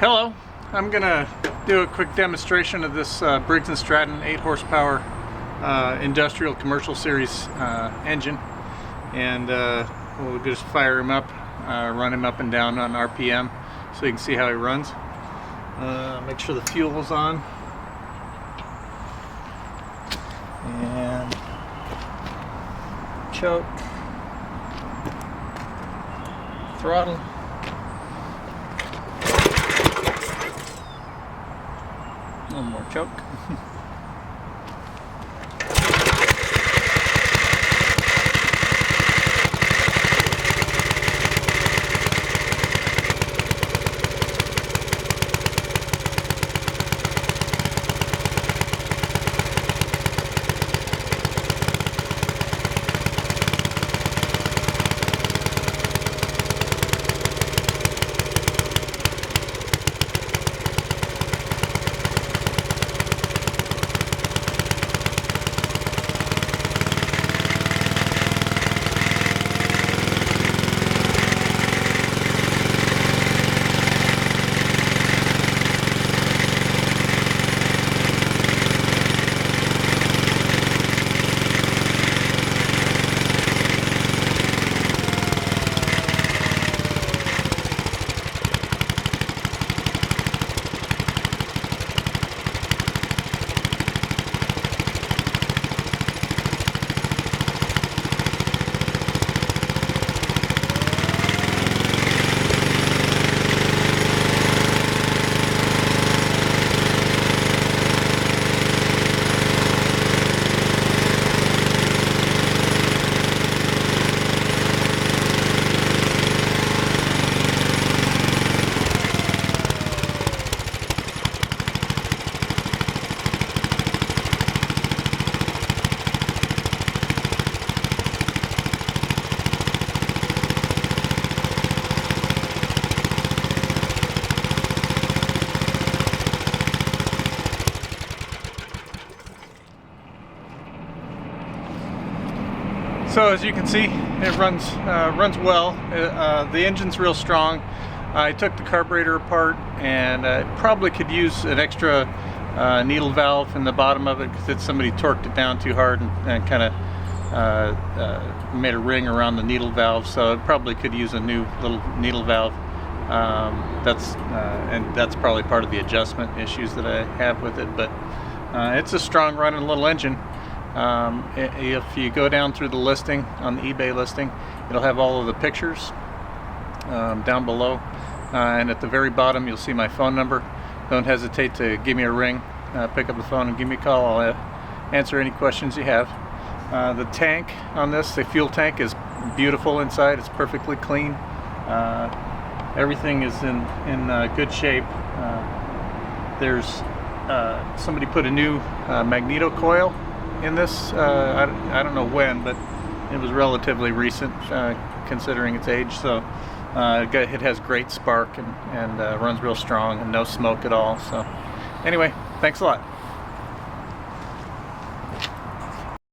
Hello, I'm gonna do a quick demonstration of this Briggs & Stratton 8 horsepower industrial commercial series engine, and we'll just fire him up, run him up and down on RPM so you can see how he runs. Make sure the fuel is on, and choke, throttle. A little more choke. So as you can see, it runs well. The engine's real strong. I took the carburetor apart, and probably could use an extra needle valve in the bottom of it because somebody torqued it down too hard and kind of made a ring around the needle valve. So it probably could use a new little needle valve. And that's probably part of the adjustment issues that I have with it. But it's a strong running little engine. If you go down through the listing on the eBay listing, it'll have all of the pictures down below, and at the very bottom you'll see my phone number. Don't hesitate to give me a ring, pick up the phone and give me a call. I'll answer any questions you have. The tank on this, the fuel tank, is beautiful inside. It's perfectly clean. Everything is in good shape. There's somebody put a new magneto coil in this. I don't know when, but it was relatively recent considering its age. So it has great spark and runs real strong and no smoke at all. So anyway, thanks a lot.